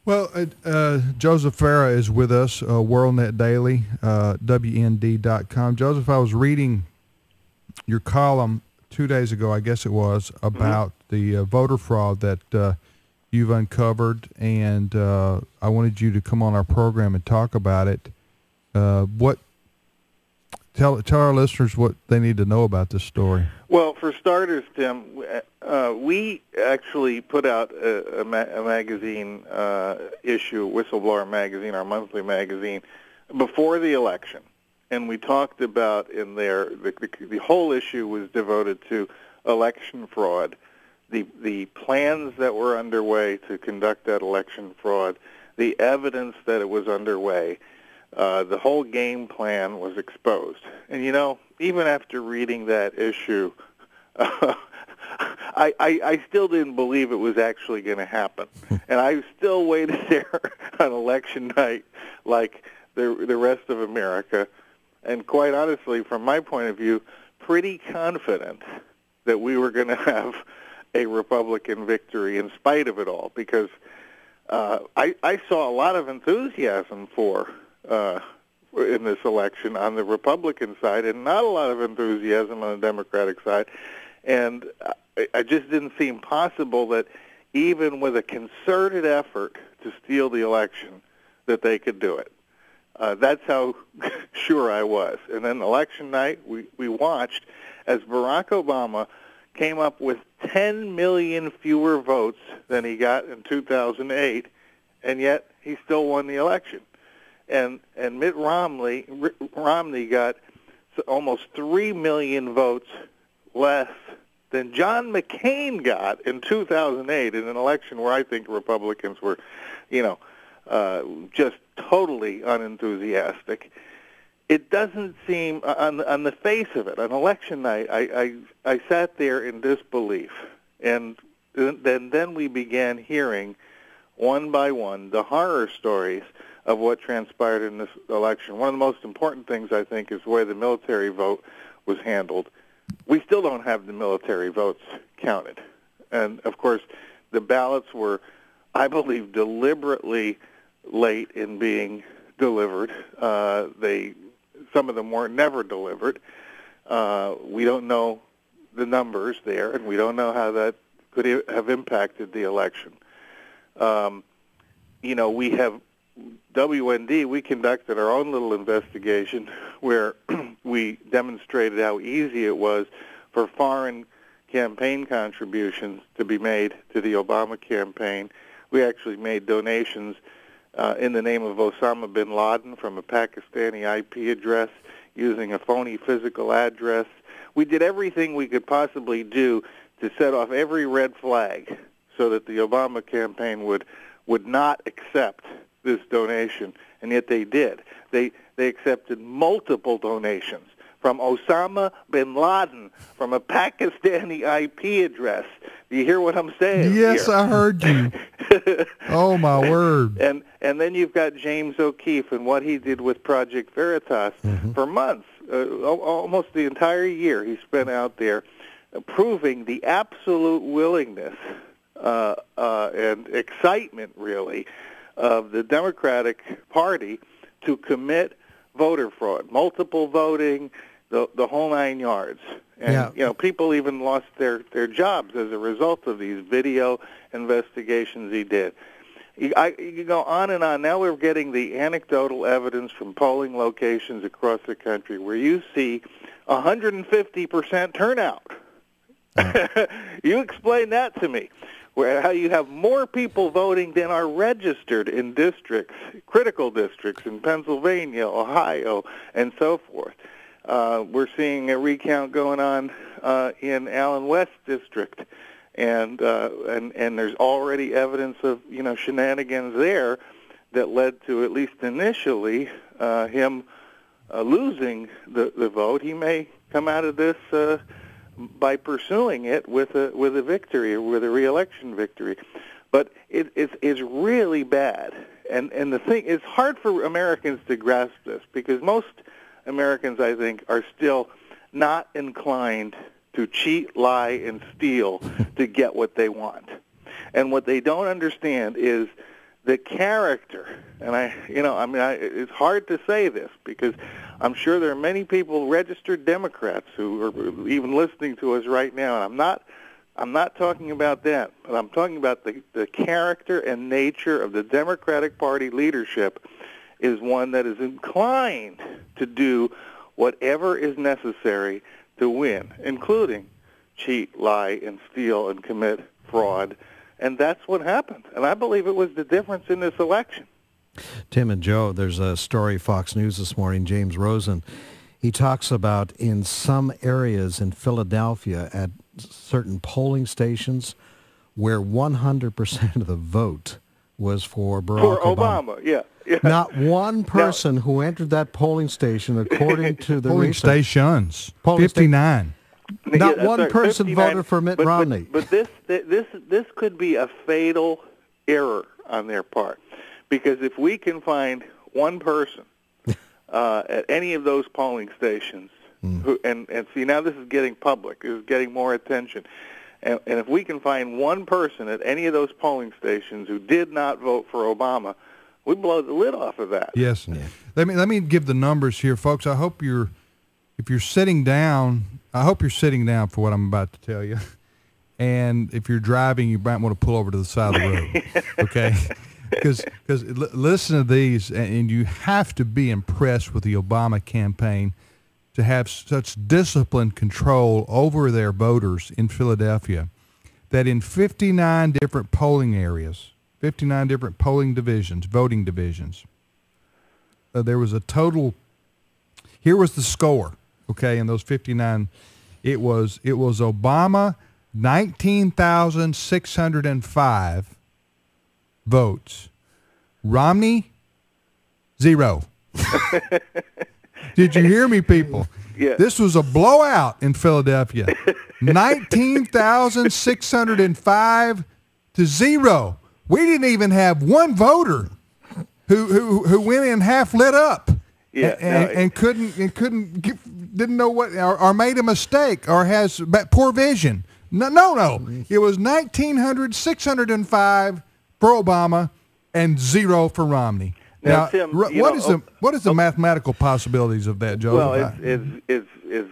Well, Joseph Farah is with us, WorldNet Daily, WND.com. Joseph, I was reading your column 2 days ago, I guess it was, about the voter fraud that you've uncovered, and I wanted you to come on our program and talk about it. Tell our listeners what they need to know about this story. Well, for starters, Tim, we actually put out a magazine issue, Whistleblower Magazine, our monthly magazine, before the election. And we talked about in there, the whole issue was devoted to election fraud, the plans that were underway to conduct that election fraud, the evidence that it was underway. The whole game plan was exposed. And, you know, even after reading that issue, I still didn't believe it was actually going to happen. And I still waited there on election night like the rest of America. And quite honestly, from my point of view, pretty confident that we were going to have a Republican victory in spite of it all, because I saw a lot of enthusiasm in this election on the Republican side, and not a lot of enthusiasm on the Democratic side. And I just didn't seem possible that even with a concerted effort to steal the election, that they could do it. That's how sure I was. And then election night, we watched as Barack Obama came up with 10 million fewer votes than he got in 2008, and yet he still won the election. And Mitt Romney got almost 3 million votes less than John McCain got in 2008 in an election where I think Republicans were, just totally unenthusiastic. It doesn't seem, on the face of it, on election night, I sat there in disbelief. And then we began hearing, one by one, the horror stories of what transpired in this election. One of the most important things, I think, is the way the military vote was handled. We still don't have the military votes counted. And, of course, the ballots were, I believe, deliberately late in being delivered. Some of them were never delivered. We don't know the numbers there, and we don't know how that could have impacted the election. We have WND, we conducted our own little investigation where we demonstrated how easy it was for foreign campaign contributions to be made to the Obama campaign. We actually made donations in the name of Osama bin Laden from a Pakistani IP address using a phony physical address. We did everything we could possibly do to set off every red flag so that the Obama campaign would not accept this donation, and yet they did. They accepted multiple donations from Osama bin Laden from a Pakistani IP address. Do you hear what I'm saying? Yes, here? I heard you. Oh, my word. And then you've got James O'Keefe and what he did with Project Veritas for months, almost the entire year he spent out there proving the absolute willingness and excitement, really, of the Democratic Party to commit voter fraud, multiple voting, the whole nine yards. And, people even lost their jobs as a result of these video investigations he did. You go on and on. Now we're getting the anecdotal evidence from polling locations across the country where you see 150% turnout. You explain that to me, how you have more people voting than are registered in districts, critical districts in Pennsylvania, Ohio, and so forth. We're seeing a recount going on in Allen West District, and there's already evidence of shenanigans there that led to, at least initially, him losing the vote. He may come out of this by pursuing it with a victory, or with a re-election victory. But it's really bad. And the thing, it's hard for Americans to grasp this, because most Americans, I think, are still not inclined to cheat, lie, and steal to get what they want. And what they don't understand is the character, and it's hard to say this because I'm sure there are many people, registered Democrats, who are even listening to us right now, and I'm not talking about that, but I'm talking about the character and nature of the Democratic Party leadership is one that is inclined to do whatever is necessary to win, including cheat, lie, and steal, and commit fraud. And that's what happened. And I believe it was the difference in this election. Tim and Joe, there's a story, Fox News this morning, James Rosen. He talks about in some areas in Philadelphia at certain polling stations where 100% of the vote was for Barack Obama. Yeah. Not one person who entered that polling station, according to the polling research. Stations, 59. Not one person voted for Mitt Romney. But this could be a fatal error on their part, because if we can find one person at any of those polling stations, who, and see, now this is getting public, this is getting more attention, and if we can find one person at any of those polling stations who did not vote for Obama, we blow the lid off of that. Yes. Yeah. Let me give the numbers here, folks. I hope if you're sitting down, I hope you're sitting down for what I'm about to tell you. And if you're driving, you might want to pull over to the side of the road, okay? Because listen to these, and you have to be impressed with the Obama campaign to have such disciplined control over their voters in Philadelphia, that in 59 different polling areas, 59 different polling divisions, voting divisions, there was a total, here was the score, okay, in those 59, it was Obama, 19,605 votes. Romney, 0. Did you hear me, people? Yeah. This was a blowout in Philadelphia. 19,605 to 0. We didn't even have one voter who went in half lit up. Yeah, and didn't know what, or made a mistake, or has poor vision. No. It was 605 for Obama and 0 for Romney. Now, Tim, what is the mathematical possibilities of that, Joe? Well, it's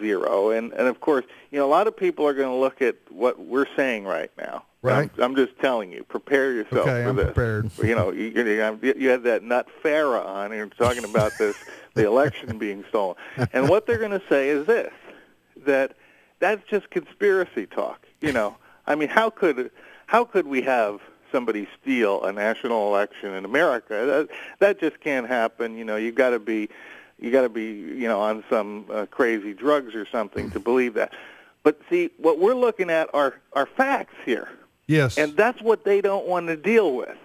0, and of course, a lot of people are going to look at what we're saying right now. Right. I'm just telling you, prepare yourself for I'm this. Prepared. You had that nut Farah on, and you're talking about the election being stolen. And what they're going to say is this, that's just conspiracy talk. I mean, how could we have somebody steal a national election in America? That just can't happen. You got to be on some crazy drugs or something to believe that. But see, what we're looking at are facts here. Yes. And that's what they don't want to deal with.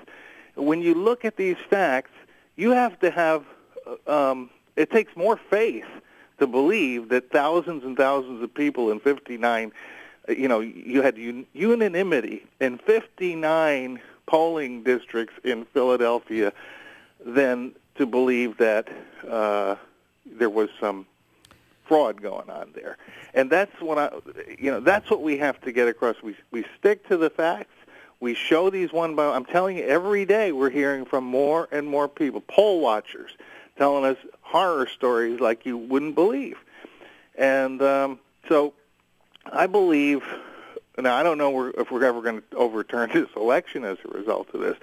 When you look at these facts, you have to have, it takes more faith to believe that thousands and thousands of people in 59, you had unanimity in 59 polling districts in Philadelphia than to believe that there was some fraud going on there. And that's that's what we have to get across. We stick to the facts. We show these one by one. I'm telling you, every day we're hearing from more and more people, poll watchers, telling us horror stories like you wouldn't believe. And so I believe, now I don't know if we're ever going to overturn this election as a result of this,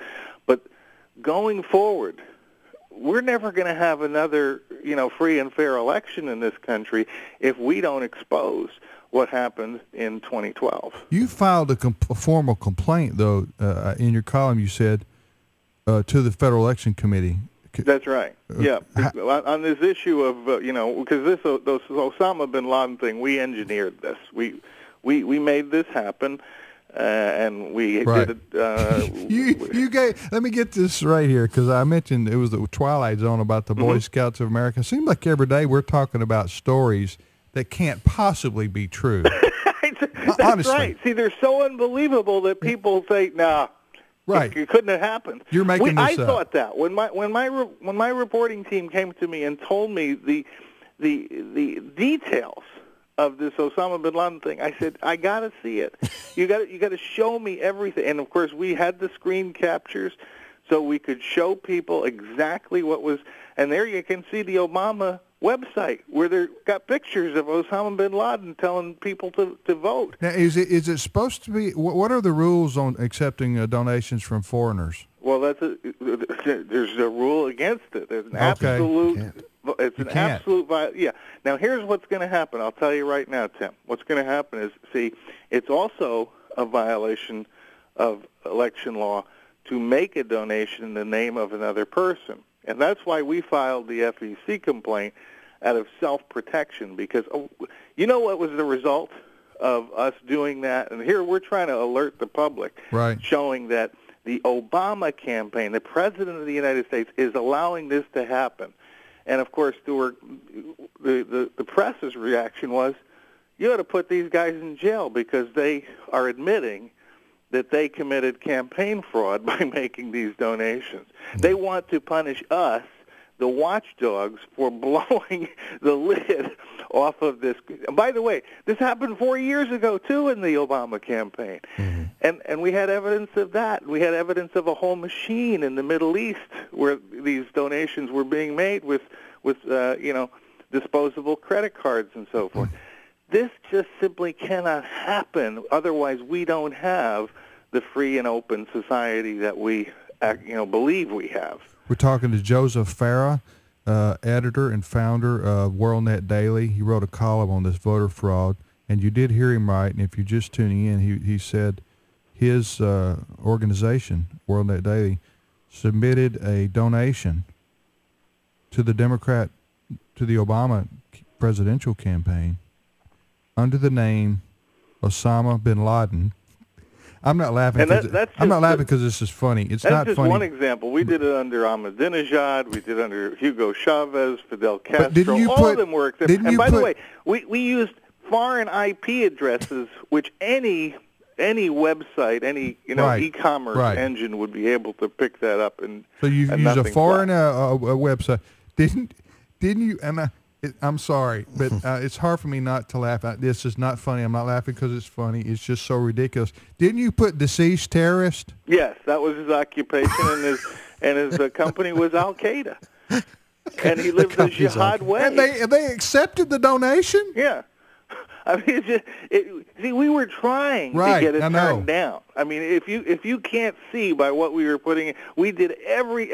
but going forward, we're never going to have another, free and fair election in this country if we don't expose what happened in 2012. You filed a formal complaint, though, in your column. You said to the Federal Election Committee. That's right. Yeah, on this issue of because this Osama bin Laden thing, we engineered this. We made this happen. And we did it. You gave. Let me get this right here, because I mentioned it was the Twilight Zone about the Boy Scouts of America. It seems like every day we're talking about stories that can't possibly be true. That's honestly. Right. See, they're so unbelievable that people say, "Nah, right, it couldn't have happened." You're making this I up. thought that when my reporting team came to me and told me the details of this Osama bin Laden thing, I said, I got to see it. You got to show me everything. And of course, we had the screen captures. so we could show people exactly what was. And there you can see the Obama website where they got pictures of Osama bin Laden telling people to vote. Now, is it supposed to be? What are the rules on accepting donations from foreigners? Well, there's a rule against it. There's an absolute. It's an absolute. Yeah. Now, here's what's going to happen. I'll tell you right now, Tim. What's going to happen is, see, it's also a violation of election law to make a donation in the name of another person. And that's why we filed the FEC complaint out of self-protection, because you know what was the result of us doing that? And here we're trying to alert the public, right, showing that the Obama campaign, the President of the United States, is allowing this to happen. And, of course, the press's reaction was, you ought to put these guys in jail because they are admitting that they committed campaign fraud by making these donations. They want to punish us, the watchdogs, for blowing the lid off of this. And by the way, this happened 4 years ago, too, in the Obama campaign. Mm-hmm. And we had evidence of that. We had evidence of a whole machine in the Middle East where these donations were being made with disposable credit cards and so forth. This just simply cannot happen. Otherwise, we don't have the free and open society that we, believe we have. We're talking to Joseph Farah, editor and founder of WorldNet Daily. He wrote a column on this voter fraud, and you did hear him right. And if you're just tuning in, he said his organization, WorldNet Daily, submitted a donation to the Obama presidential campaign under the name Osama bin Laden. I'm not laughing. I'm not laughing because this is funny. It's not funny. That's just one example. We did it under Ahmadinejad. We did it under Hugo Chavez, Fidel Castro. All of them were accepted. And by the way, we used foreign IP addresses, which any website, any e-commerce engine would be able to pick that up. And so you use a foreign website. Didn't you? I'm sorry, but it's hard for me not to laugh. This is not funny. I'm not laughing because it's funny. It's just so ridiculous. Didn't you put deceased terrorist? Yes, that was his occupation, and his company was Al Qaeda, and he lived the jihad way. And they accepted the donation? Yeah. I mean, see, we were trying to get it turned down. I mean, if you can't see by what we were putting in, we did every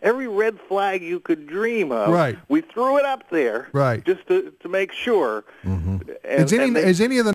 red flag you could dream of. Right. We threw it up there, just to make sure. Mm-hmm. Is any of the